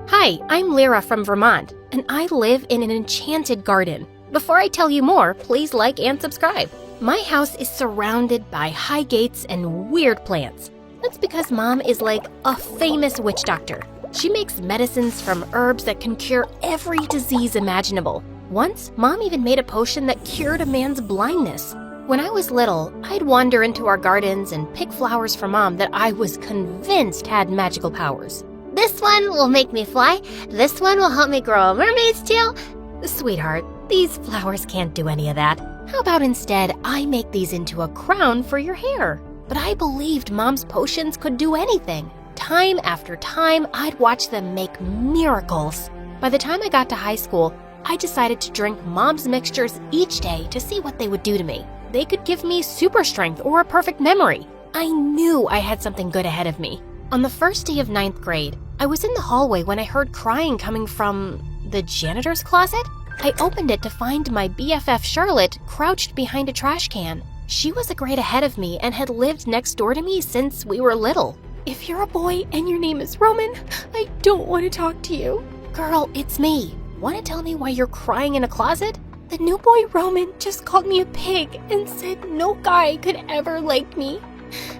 Hi, I'm Lyra from Vermont, and I live in an enchanted garden. Before I tell you more, please like and subscribe. My house is surrounded by high gates and weird plants. That's because Mom is like a famous witch doctor. She makes medicines from herbs that can cure every disease imaginable. Once, Mom even made a potion that cured a man's blindness. When I was little, I'd wander into our gardens and pick flowers for Mom that I was convinced had magical powers. This one will make me fly. This one will help me grow a mermaid's tail. Sweetheart, these flowers can't do any of that. How about instead I make these into a crown for your hair? But I believed Mom's potions could do anything. Time after time, I'd watch them make miracles. By the time I got to high school, I decided to drink Mom's mixtures each day to see what they would do to me. They could give me super strength or a perfect memory. I knew I had something good ahead of me. On the first day of 9th grade, I was in the hallway when I heard crying coming from the janitor's closet. I opened it to find my BFF Charlotte crouched behind a trash can. She was a grade ahead of me and had lived next door to me since we were little. If you're a boy and your name is Roman, I don't want to talk to you. Girl, it's me. Want to tell me why you're crying in a closet? The new boy Roman just called me a pig and said no guy could ever like me.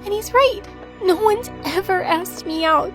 And he's right. No one's ever asked me out.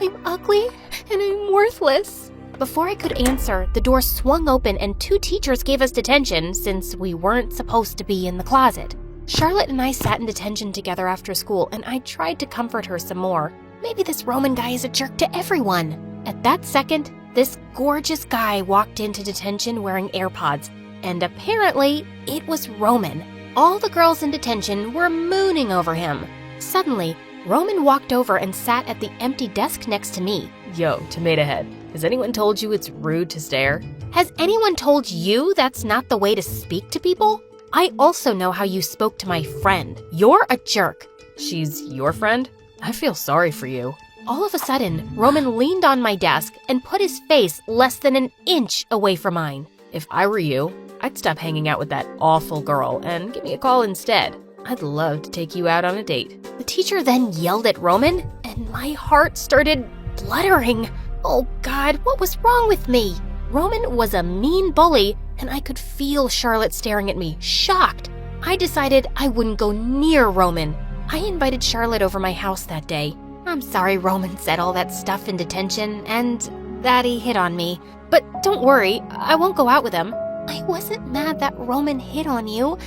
I'm ugly and I'm worthless. Before I could answer, the door swung open and 2 teachers gave us detention since we weren't supposed to be in the closet. Charlotte and I sat in detention together after school, and I tried to comfort her some more. Maybe this Roman guy is a jerk to everyone. At that second, this gorgeous guy walked into detention wearing AirPods, and apparently it was Roman. All the girls in detention were mooning over him. Suddenly, Roman walked over and sat at the empty desk next to me. Yo, Tomato Head, has anyone told you it's rude to stare? Has anyone told you that's not the way to speak to people? I also know how you spoke to my friend. You're a jerk. She's your friend? I feel sorry for you. All of a sudden, Roman leaned on my desk and put his face less than an inch away from mine. If I were you, I'd stop hanging out with that awful girl and give me a call instead. I'd love to take you out on a date. The teacher then yelled at Roman, and my heart started fluttering. Oh God, what was wrong with me? Roman was a mean bully, and I could feel Charlotte staring at me, shocked. I decided I wouldn't go near Roman. I invited Charlotte over my house that day. I'm sorry Roman said all that stuff in detention, and that he hit on me. But don't worry, I won't go out with him. I wasn't mad that Roman hit on you.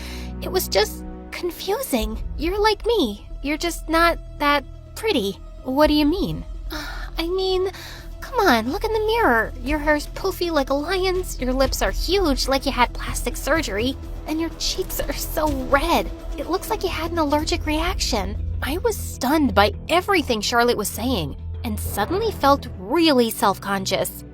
It was just confusing. You're like me. You're just not that pretty. What do you mean? I mean, come on, look in the mirror. Your hair's poofy like a lion's, your lips are huge like you had plastic surgery, and your cheeks are so red. It looks like you had an allergic reaction. I was stunned by everything Charlotte was saying, and suddenly felt really self-conscious.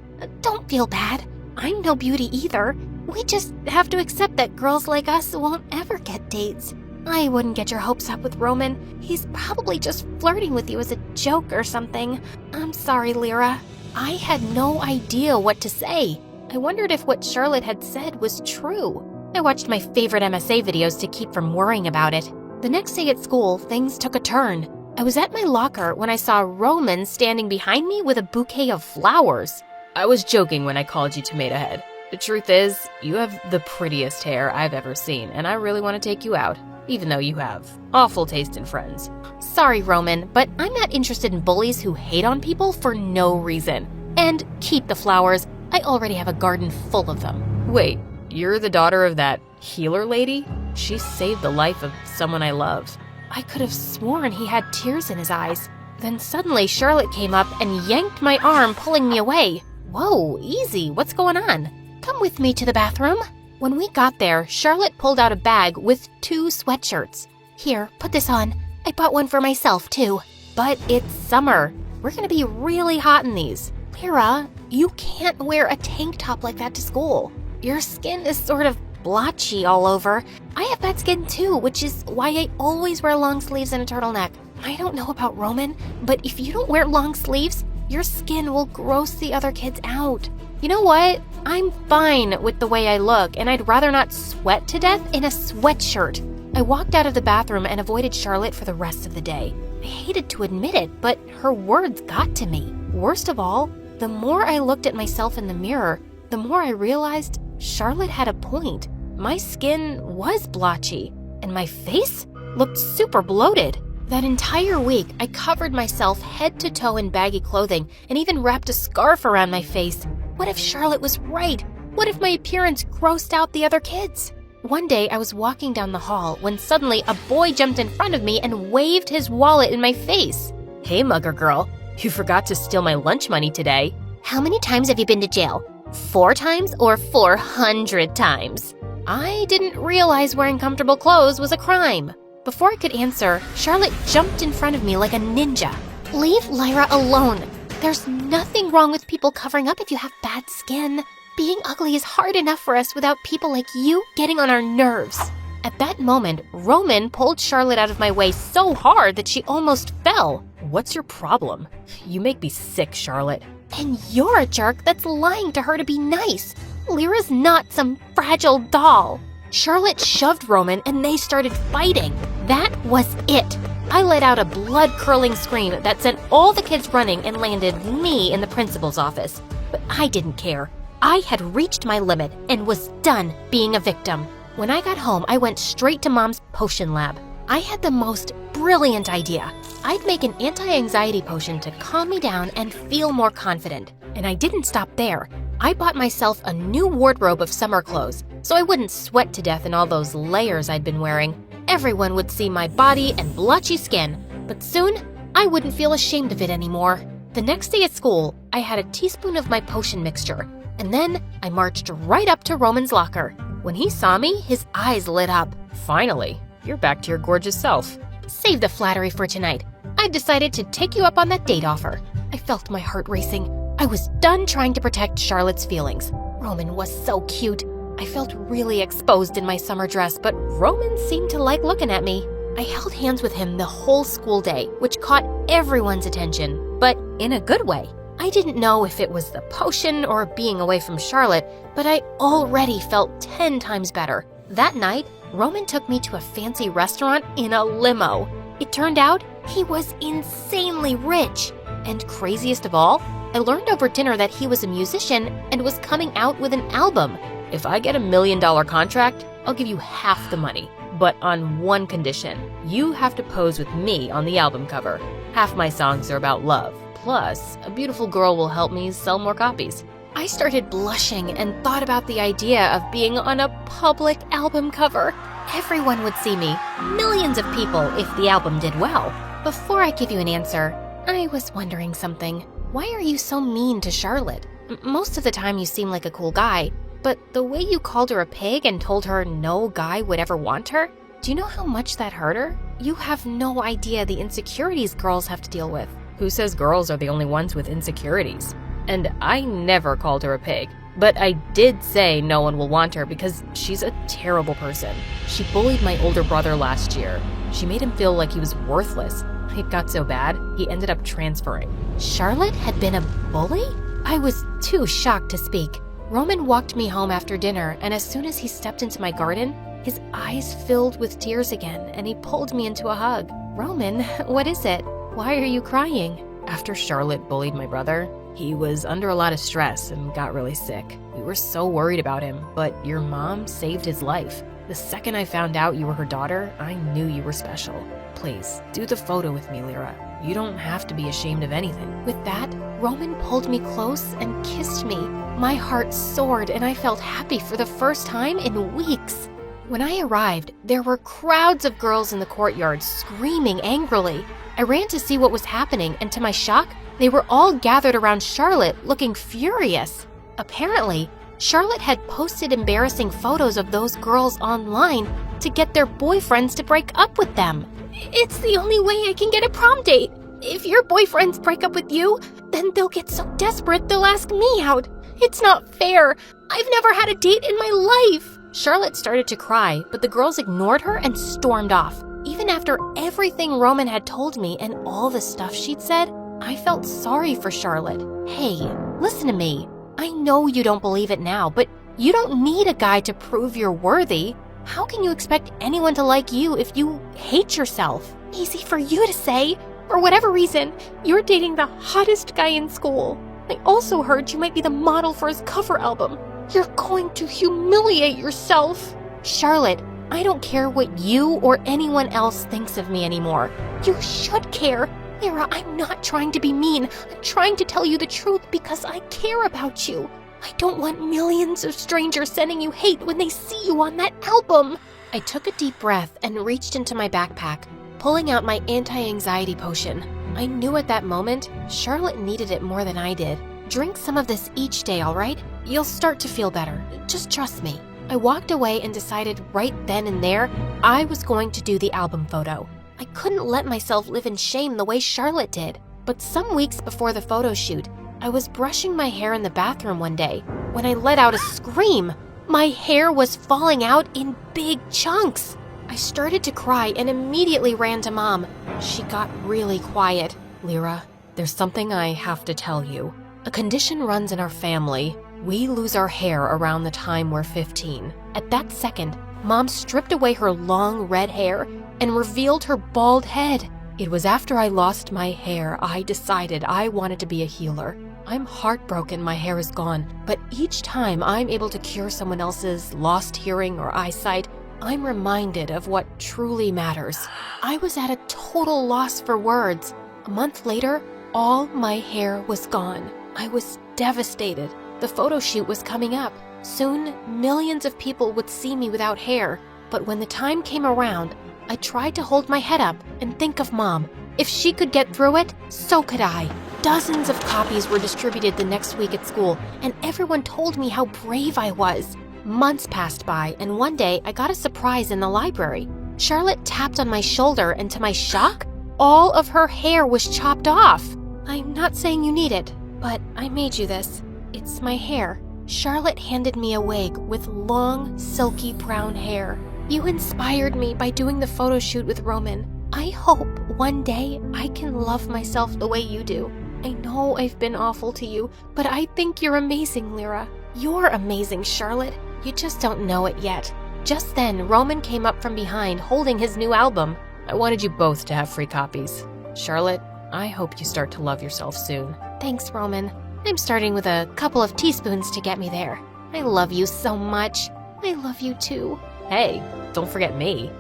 Don't feel bad. I'm no beauty either. We just have to accept that girls like us won't ever get dates. I wouldn't get your hopes up with Roman. He's probably just flirting with you as a joke or something. I'm sorry, Lyra. I had no idea what to say. I wondered if what Charlotte had said was true. I watched my favorite MSA videos to keep from worrying about it. The next day at school, things took a turn. I was at my locker when I saw Roman standing behind me with a bouquet of flowers. I was joking when I called you Tomato Head. The truth is, you have the prettiest hair I've ever seen, and I really want to take you out, even though you have awful taste in friends. Sorry, Roman, but I'm not interested in bullies who hate on people for no reason. And keep the flowers. I already have a garden full of them. Wait, you're the daughter of that healer lady? She saved the life of someone I love. I could have sworn he had tears in his eyes. Then suddenly Charlotte came up and yanked my arm, pulling me away. Whoa, easy, what's going on? Come with me to the bathroom. When we got there, Charlotte pulled out a bag with 2 sweatshirts. Here, put this on. I bought one for myself, too. But it's summer. We're gonna be really hot in these. Lyra, you can't wear a tank top like that to school. Your skin is sort of blotchy all over. I have bad skin too, which is why I always wear long sleeves and a turtleneck. I don't know about Roman, but if you don't wear long sleeves, your skin will gross the other kids out. You know what? I'm fine with the way I look, and I'd rather not sweat to death in a sweatshirt. I walked out of the bathroom and avoided Charlotte for the rest of the day. I hated to admit it, but her words got to me. Worst of all, the more I looked at myself in the mirror, the more I realized Charlotte had a point. My skin was blotchy, and my face looked super bloated. That entire week, I covered myself head to toe in baggy clothing and even wrapped a scarf around my face. What if Charlotte was right? What if my appearance grossed out the other kids? One day, I was walking down the hall when suddenly a boy jumped in front of me and waved his wallet in my face. Hey, mugger girl, you forgot to steal my lunch money today. How many times have you been to jail? 4 times or 400 times? I didn't realize wearing comfortable clothes was a crime. Before I could answer, Charlotte jumped in front of me like a ninja. Leave Lyra alone. There's nothing wrong with people covering up if you have bad skin. Being ugly is hard enough for us without people like you getting on our nerves. At that moment, Roman pulled Charlotte out of my way so hard that she almost fell. What's your problem? You make me sick, Charlotte. And you're a jerk that's lying to her to be nice. Lyra's not some fragile doll. Charlotte shoved Roman and they started fighting. That was it. I let out a blood-curdling scream that sent all the kids running and landed me in the principal's office. But I didn't care. I had reached my limit and was done being a victim. When I got home, I went straight to Mom's potion lab. I had the most brilliant idea. I'd make an anti-anxiety potion to calm me down and feel more confident. And I didn't stop there. I bought myself a new wardrobe of summer clothes, so I wouldn't sweat to death in all those layers I'd been wearing. Everyone would see my body and blotchy skin, but soon I wouldn't feel ashamed of it anymore. The next day at school, I had a teaspoon of my potion mixture, and then I marched right up to Roman's locker. When he saw me, his eyes lit up. Finally, you're back to your gorgeous self. Save the flattery for tonight. I've decided to take you up on that date offer. I felt my heart racing. I was done trying to protect Charlotte's feelings. Roman was so cute. I felt really exposed in my summer dress, but Roman seemed to like looking at me. I held hands with him the whole school day, which caught everyone's attention, but in a good way. I didn't know if it was the potion or being away from Charlotte, but I already felt 10 times better. That night, Roman took me to a fancy restaurant in a limo. It turned out he was insanely rich. And craziest of all, I learned over dinner that he was a musician and was coming out with an album. If I get $1 million contract, I'll give you half the money. But on one condition, you have to pose with me on the album cover. Half my songs are about love. Plus, a beautiful girl will help me sell more copies. I started blushing and thought about the idea of being on a public album cover. Everyone would see me, millions of people, if the album did well. Before I give you an answer, I was wondering something. Why are you so mean to Charlotte? Most of the time you seem like a cool guy, but the way you called her a pig and told her no guy would ever want her, do you know how much that hurt her? You have no idea the insecurities girls have to deal with. Who says girls are the only ones with insecurities? And I never called her a pig. But I did say no one will want her because she's a terrible person. She bullied my older brother last year. She made him feel like he was worthless. It got so bad, he ended up transferring. Charlotte had been a bully? I was too shocked to speak. Roman walked me home after dinner, and as soon as he stepped into my garden, his eyes filled with tears again, and he pulled me into a hug. Roman, what is it? Why are you crying? After Charlotte bullied my brother, he was under a lot of stress and got really sick. We were so worried about him, but your mom saved his life. The second I found out you were her daughter, I knew you were special. Please, do the photo with me, Lyra. You don't have to be ashamed of anything. With that, Roman pulled me close and kissed me. My heart soared and I felt happy for the first time in weeks. When I arrived, there were crowds of girls in the courtyard screaming angrily. I ran to see what was happening, and to my shock, they were all gathered around Charlotte looking furious. Apparently, Charlotte had posted embarrassing photos of those girls online to get their boyfriends to break up with them. It's the only way I can get a prom date. If your boyfriends break up with you, then they'll get so desperate they'll ask me out. It's not fair. I've never had a date in my life. Charlotte started to cry, but the girls ignored her and stormed off. Even after everything Roman had told me and all the stuff she'd said, I felt sorry for Charlotte. Hey, listen to me. I know you don't believe it now, but you don't need a guy to prove you're worthy. How can you expect anyone to like you if you hate yourself? Easy for you to say. For whatever reason, you're dating the hottest guy in school. I also heard you might be the model for his cover album. You're going to humiliate yourself. Charlotte, I don't care what you or anyone else thinks of me anymore. You should care. Lyra, I'm not trying to be mean. I'm trying to tell you the truth because I care about you. I don't want millions of strangers sending you hate when they see you on that album. I took a deep breath and reached into my backpack, pulling out my anti-anxiety potion. I knew at that moment Charlotte needed it more than I did. Drink some of this each day, all right? You'll start to feel better. Just trust me. I walked away and decided right then and there I was going to do the album photo. I couldn't let myself live in shame the way Charlotte did. But some weeks before the photo shoot, I was brushing my hair in the bathroom one day when I let out a scream. My hair was falling out in big chunks. I started to cry and immediately ran to Mom. She got really quiet. Lyra, there's something I have to tell you. A condition runs in our family. We lose our hair around the time we're 15. At that second, Mom stripped away her long red hair and revealed her bald head. It was after I lost my hair I decided I wanted to be a healer. I'm heartbroken my hair is gone, but each time I'm able to cure someone else's lost hearing or eyesight, I'm reminded of what truly matters. I was at a total loss for words. A month later, all my hair was gone. I was devastated. The photo shoot was coming up. Soon, millions of people would see me without hair. But when the time came around, I tried to hold my head up and think of Mom. If she could get through it, so could I. Dozens of copies were distributed the next week at school, and everyone told me how brave I was. Months passed by, and one day I got a surprise in the library. Charlotte tapped on my shoulder, and to my shock, all of her hair was chopped off. I'm not saying you need it, but I made you this. It's my hair. Charlotte handed me a wig with long, silky brown hair. You inspired me by doing the photo shoot with Roman. I hope one day I can love myself the way you do. I know I've been awful to you, but I think you're amazing, Lyra. You're amazing, Charlotte. You just don't know it yet. Just then, Roman came up from behind holding his new album. I wanted you both to have free copies. Charlotte, I hope you start to love yourself soon. Thanks, Roman. I'm starting with a couple of teaspoons to get me there. I love you so much. I love you too. Hey, don't forget me.